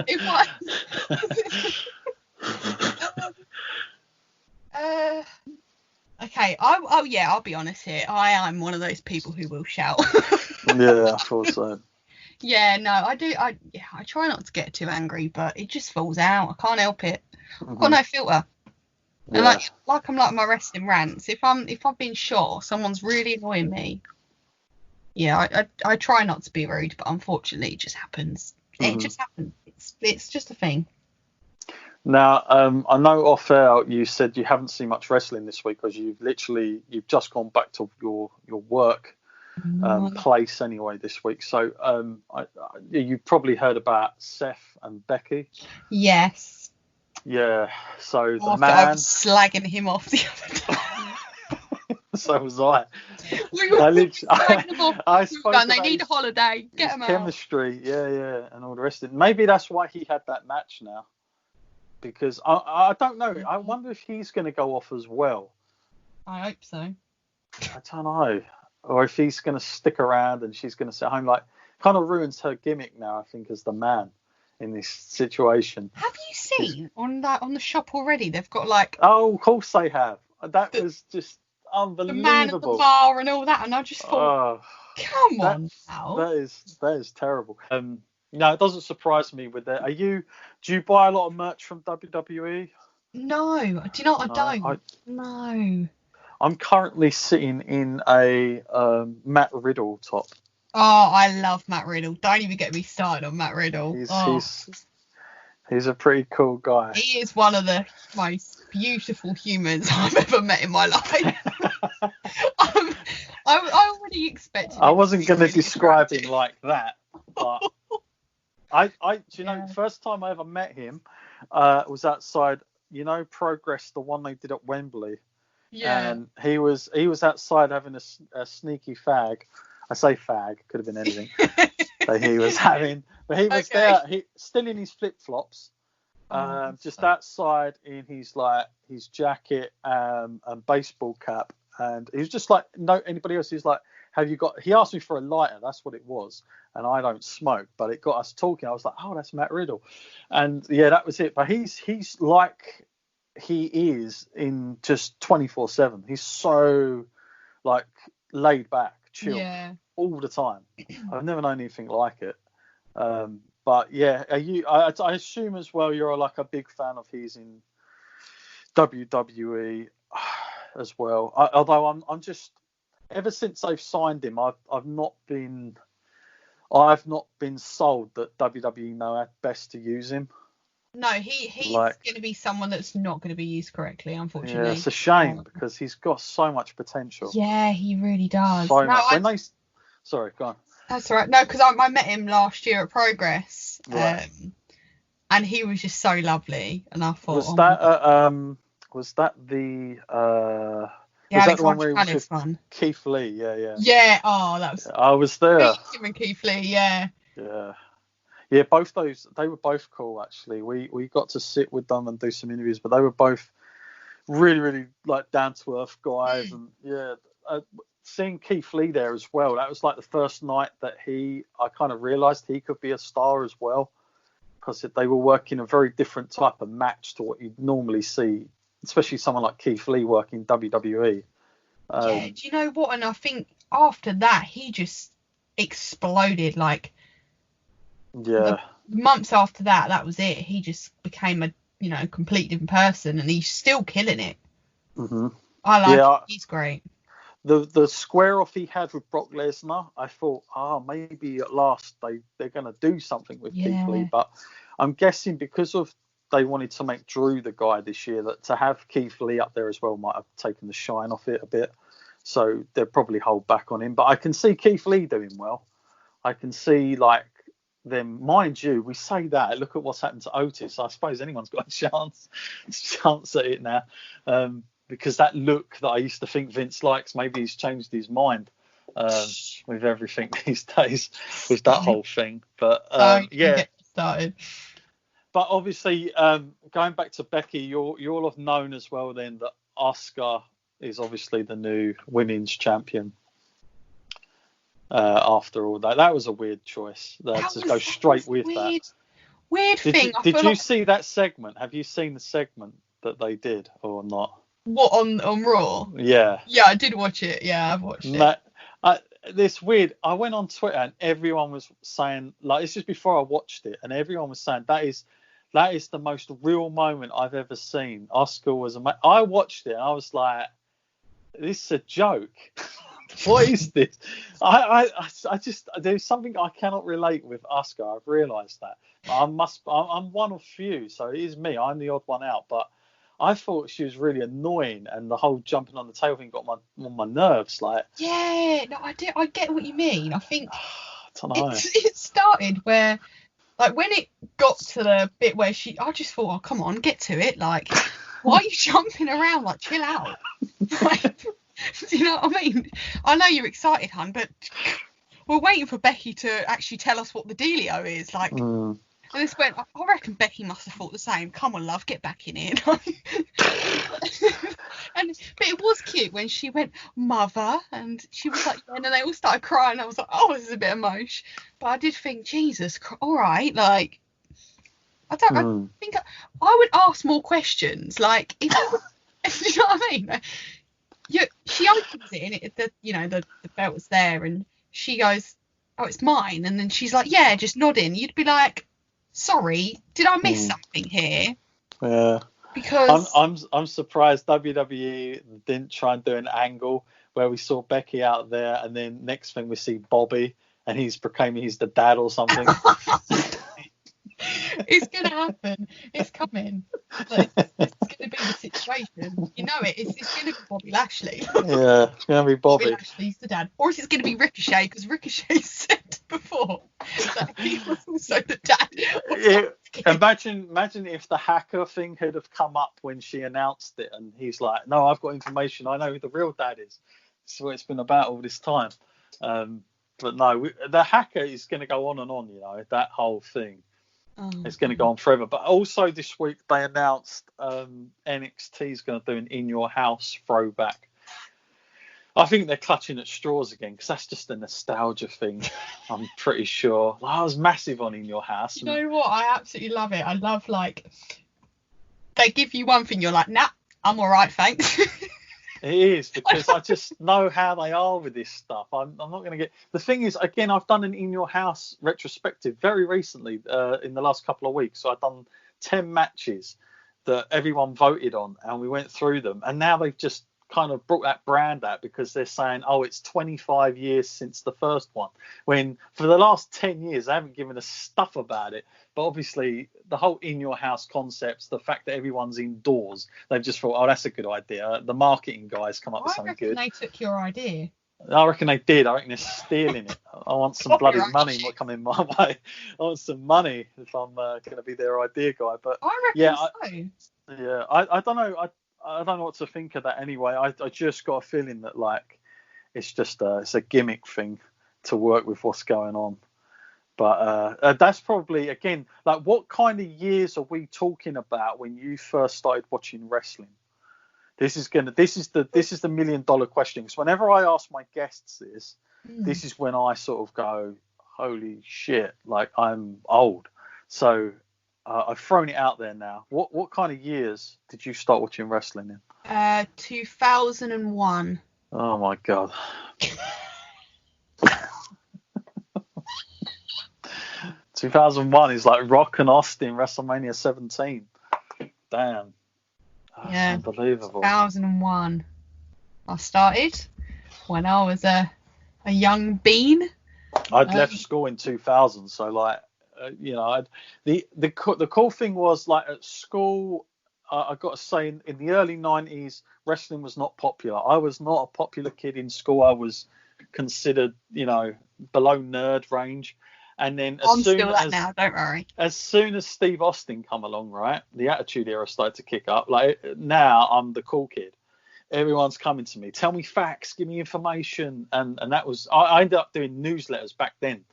It was. Okay. I'll be honest here. I am one of those people who will shout. Yeah, I thought so. Yeah, no, I do. I try not to get too angry, but it just falls out. I can't help it. I've got no filter. And Yeah. like I'm like my wrestling rants. If I've been shot, someone's really annoying me. Yeah, I try not to be rude, but unfortunately, it just happens. It just happens. It's just a thing. Now, I know off air you said you haven't seen much wrestling this week because you've just gone back to your work place anyway this week. So you've probably heard about Seth and Becky. Yes. Yeah. So the I man. was slagging him off the other day. So was I. I spoke they need a holiday. Get them out. Chemistry, yeah, and all the rest of it. Maybe that's why he had that match now. Because I don't know. I wonder if he's going to go off as well. I hope so. I don't know. Or if he's going to stick around and she's going to sit home. Like, kind of ruins her gimmick now, I think, as the man in this situation. Have you seen on the shop already? They've got like. Oh, of course they have. That was just unbelievable. The man at the bar and all that, and I just thought, come on now. That is terrible. No, it doesn't surprise me with that. Do you buy a lot of merch from WWE? No, do you know what? I don't. No. I'm currently sitting in a Matt Riddle top. Oh, I love Matt Riddle. Don't even get me started on Matt Riddle. He's a pretty cool guy. He is one of the most beautiful humans I've ever met in my life. I already expected. I wasn't going to describe him like that, but the first time I ever met him was outside, Progress, the one they did at Wembley. Yeah. And he was outside having a sneaky fag. I say fag, could have been anything that he was having. But he was there, still in his flip-flops, just outside in his jacket and baseball cap. And he was just like, no, anybody else? He's like, he asked me for a lighter, that's what it was. And I don't smoke, but it got us talking. I was like, oh, that's Matt Riddle. And yeah, that was it. But he's like he is in just 24/7. He's so like laid back, chill all the time. I've never known anything like it. But yeah, I assume as well you're like a big fan of his in WWE as well. Although I'm just, ever since they've signed him, I've not been sold that WWE know how best to use him. No, he's going to be someone that's not going to be used correctly, unfortunately. Yeah, it's a shame because he's got so much potential. Yeah, he really does. So much. Sorry, go on. That's all right. No, because I met him last year at Progress, and he was just so lovely. And I thought, was that the yeah, was that the one where he was with Keith Lee? Yeah. Yeah. Oh, that was. I was there. Him and Keith Lee. Yeah. Yeah, both those, they were both cool actually. We got to sit with them and do some interviews, but they were both really, really like down to earth guys. And seeing Keith Lee there as well, that was like the first night that I kind of realised he could be a star as well, because they were working a very different type of match to what you'd normally see, especially someone like Keith Lee working WWE. Do you know what? And I think after that, he just exploded. Like, months after that was it. He just became a complete different person, and he's still killing it. Mm-hmm. I like him. He's great. The square off he had with Brock Lesnar, I thought, maybe at last they're going to do something with Keith Lee. But I'm guessing because of they wanted to make Drew the guy this year, that to have Keith Lee up there as well might have taken the shine off it a bit. So they'll probably hold back on him. But I can see Keith Lee doing well. I can see them, mind you, we say that. Look at what's happened to Otis. I suppose anyone's got a chance at it now. Because that look that I used to think Vince likes, maybe he's changed his mind with everything these days, with that whole thing. But get started. But obviously, going back to Becky, you'll have known as well then that Asuka is obviously the new women's champion. After all that was a weird choice. To go straight with that. Weird thing. Did you see that segment? Have you seen the segment that they did or not? What, on Raw? Yeah. Yeah, I did watch it. Yeah, I've watched it. This weird. I went on Twitter and everyone was saying, like, it's just before I watched it, and everyone was saying that is the most real moment I've ever seen. Oscar was amazing. I watched it and I was like, this is a joke. What is this? I just, there's something I cannot relate with Oscar. I've realised that. I'm one of few, so it is me. I'm the odd one out, but I thought she was really annoying, and the whole jumping on the table thing got on my nerves. Like, yeah, no, I get what you mean. I think I don't know. It started where, like, when it got to the bit where I just thought, oh, come on, get to it. Like, why are you jumping around? Like, chill out. Like, do you know what I mean? I know you're excited, hun, but we're waiting for Becky to actually tell us what the dealio is. Like, and this went, I reckon Becky must have thought the same. Come on, love, get back in here. But it was cute when she went, mother, and she was like, yeah, and then they all started crying. I was like, oh, this is a bit emotion. But I did think, Jesus, all right, like, I think I would ask more questions. Like, if you know what I mean? She opens it and the belt was there, and she goes, oh, it's mine, and then she's like, yeah, just nodding. You'd be like, sorry, did I miss something here? Yeah. Because I'm surprised WWE didn't try and do an angle where we saw Becky out there, and then next thing we see Bobby, and he's proclaiming he's the dad or something. It's gonna happen. It's coming. Like, it's gonna be the situation. You know it. It's gonna be Bobby Lashley. Yeah, it's gonna be Bobby. Lashley's the dad, or is it gonna be Ricochet? Because Ricochet said before that he was also the dad. Yeah, imagine if the hacker thing had have come up when she announced it, and he's like, "No, I've got information. I know who the real dad is." That's what it's been about all this time. But no, the hacker is going to go on and on. You know, that whole thing. It's going to go on forever. But also this week they announced NXT is going to do an In Your House throwback. I think they're clutching at straws again, because that's just a nostalgia thing. I'm pretty sure. I was massive on In Your House. You know what? I absolutely love it. I love, like, they give you one thing, you're like, nah, I'm all right, thanks. It is, because I just know how they are with this stuff. I'm not going to get... The thing is, again, I've done an In Your House retrospective very recently, in the last couple of weeks. So I've done 10 matches that everyone voted on, and we went through them. And now they've just kind of brought that brand out, because they're saying, oh, it's 25 years since the first one. When for the last 10 years, they haven't given us stuff about it. But obviously, the whole In Your House concepts, the fact that everyone's indoors, they've just thought, oh, that's a good idea. The marketing guys come up with something good. I reckon they took your idea. I reckon they did. I reckon they're stealing it. I want some bloody money coming my way. I want some money if I'm going to be their idea guy. But I reckon so. Yeah, I don't know. I don't know what to think of that anyway. I just got a feeling that, like, it's just it's a gimmick thing to work with what's going on. But that's probably, again, like, what kind of years are we talking about when you first started watching wrestling? This is the $1 million question. Because whenever I ask my guests this, this is when I sort of go, holy shit, like, I'm old. So I've thrown it out there now. What kind of years did you start watching wrestling in? 2001. Oh my god. 2001 is like Rock and Austin, WrestleMania 17. Damn. That's unbelievable. 2001. I started when I was a young bean. I'd left school in 2000, so, like, the cool thing was, like, at school, I got to say, in the early 90s, wrestling was not popular. I was not a popular kid in school. I was considered, below nerd range. And then I'm still that now, don't worry. As soon as Steve Austin come along, right, the Attitude Era started to kick up. Like, now I'm the cool kid. Everyone's coming to me. Tell me facts. Give me information. And that was... I ended up doing newsletters back then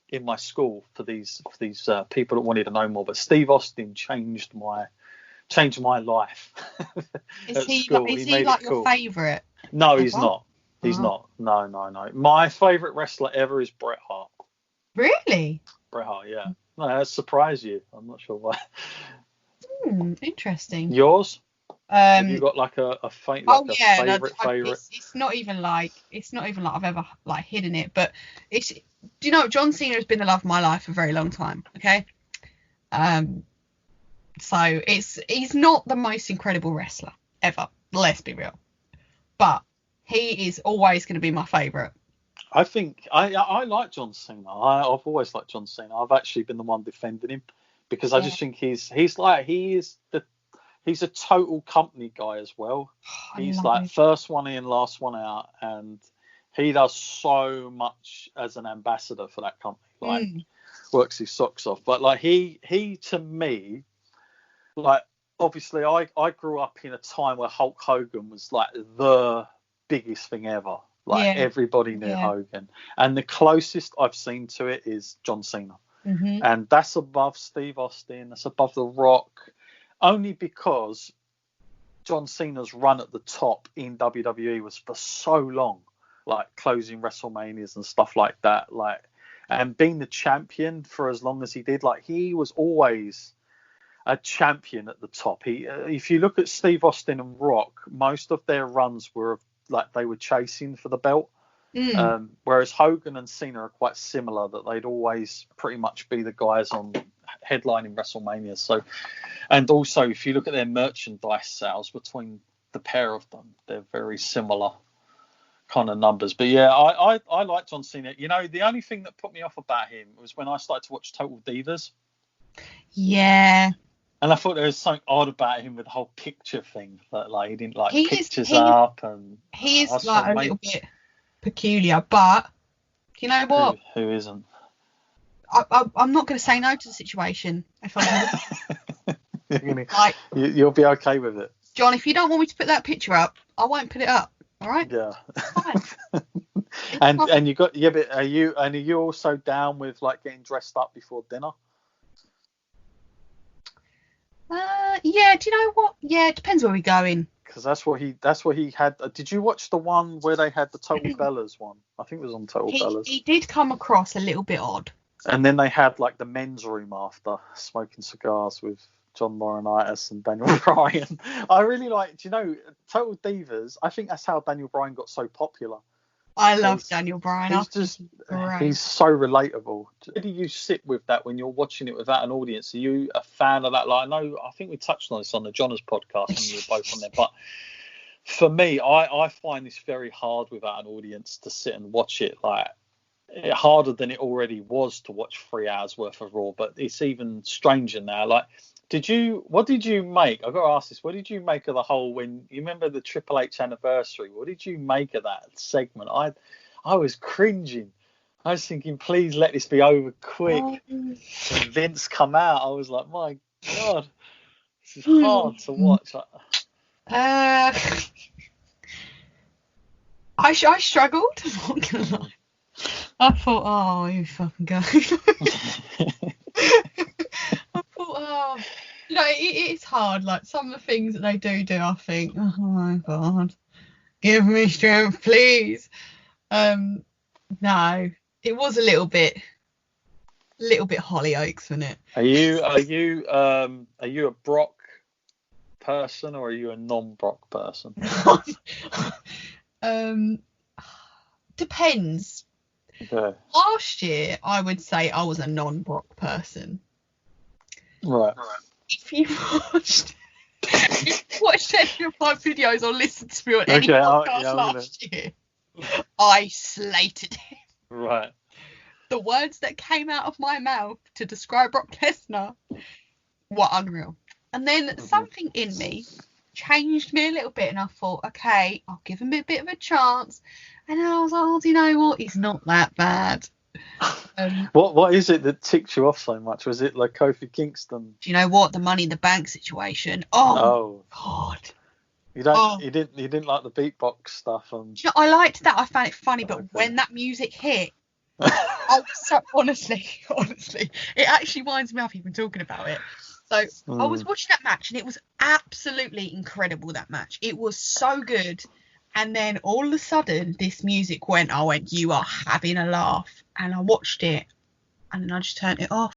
in my school for these people that wanted to know more. But Steve Austin changed my life. Is he like your favourite? No, he's not. He's not. No. My favourite wrestler ever is Bret Hart. Really? Bret Hart, yeah. No, that surprised you. I'm not sure why. Interesting. Yours? Have you got like a favorite? It's not even like I've ever like hidden it, but it's. Do you know John Cena has been the love of my life for a very long time? Okay. So he's not the most incredible wrestler ever. Let's be real, but he is always going to be my favorite. I think I like John Cena. I've always liked John Cena. I've actually been the one defending him because I just think he's a total company guy as well. He's like first one in, last one out, and he does so much as an ambassador for that company. Like works his socks off. But like he to me, like obviously I grew up in a time where Hulk Hogan was like the biggest thing ever. Like everybody knew Hogan, and the closest I've seen to it is John Cena, and that's above Steve Austin, that's above The Rock, only because John Cena's run at the top in WWE was for so long, like closing WrestleManias and stuff like that, like, and being the champion for as long as he did, like he was always a champion at the top. If you look at Steve Austin and Rock, most of their runs were like they were chasing for the belt, whereas Hogan and Cena are quite similar, that they'd always pretty much be the guys on headlining WrestleMania. So, and also if you look at their merchandise sales between the pair of them, they're very similar kind of numbers. But yeah, I like John Cena. You know, the only thing that put me off about him was when I started to watch Total Divas. Yeah. And I thought there was something odd about him with the whole picture thing. That like he didn't like pictures up, and he is like a little bit peculiar. But you know what? Who isn't? I'm not going to say no to the situation. If I'm you'll be okay with it, John. If you don't want me to put that picture up, I won't put it up. All right? Yeah. And you got but are you also down with like getting dressed up before dinner? Yeah, do you know what? Yeah, it depends where we're going. Because that's what he had. Did you watch the one where they had the Total Bellas one? I think it was on Total Bellas. He did come across a little bit odd. And then they had like the men's room after, smoking cigars with John Laurinaitis and Daniel Bryan. I really like, do you know, Total Divas, I think that's how Daniel Bryan got so popular. I love Daniel Bryan. He's so relatable. Where do you sit with that when you're watching it without an audience? Are you a fan of that? Like, I think we touched on this on the Johners podcast when we were both on there. But for me, I find this very hard without an audience to sit and watch it. Like, harder than it already was to watch 3 hours worth of Raw. But it's even stranger now. Like, what did you make? I've got to ask this. What did you make of the whole, when you remember the Triple H anniversary? What did you make of that segment? I was cringing. I was thinking, please let this be over quick. When Vince come out, I was like, my God, this is hard to watch. I struggled. I'm not gonna lie. I thought, oh, you fucking go. I thought, oh, you know, it's hard. Like some of the things that they do, I think, oh my God, give me strength, please. No, it was a little bit Hollyoaks, wasn't it? Are you a Brock person or are you a non-Brock person? Depends. Okay. Last year, I would say I was a non-Brock person. Right. If you watched any of my videos or listened to me on any podcast last year, I slated him. Right. The words that came out of my mouth to describe Brock Lesnar were unreal. And then something in me changed me a little bit, and I thought, okay, I'll give him a bit of a chance. And then I was like, oh, do you know what? He's not that bad. What is it that ticked you off so much? Was it like Kofi Kingston? Do you know what? The Money in the Bank situation. Oh. God. You didn't like the beatbox stuff. Do you know, I liked that. I found it funny, but when that music hit, honestly, it actually winds me up even talking about it. So I was watching that match, and it was absolutely incredible, that match. It was so good. And then all of a sudden, this music went, you are having a laugh. And I watched it, and then I just turned it off.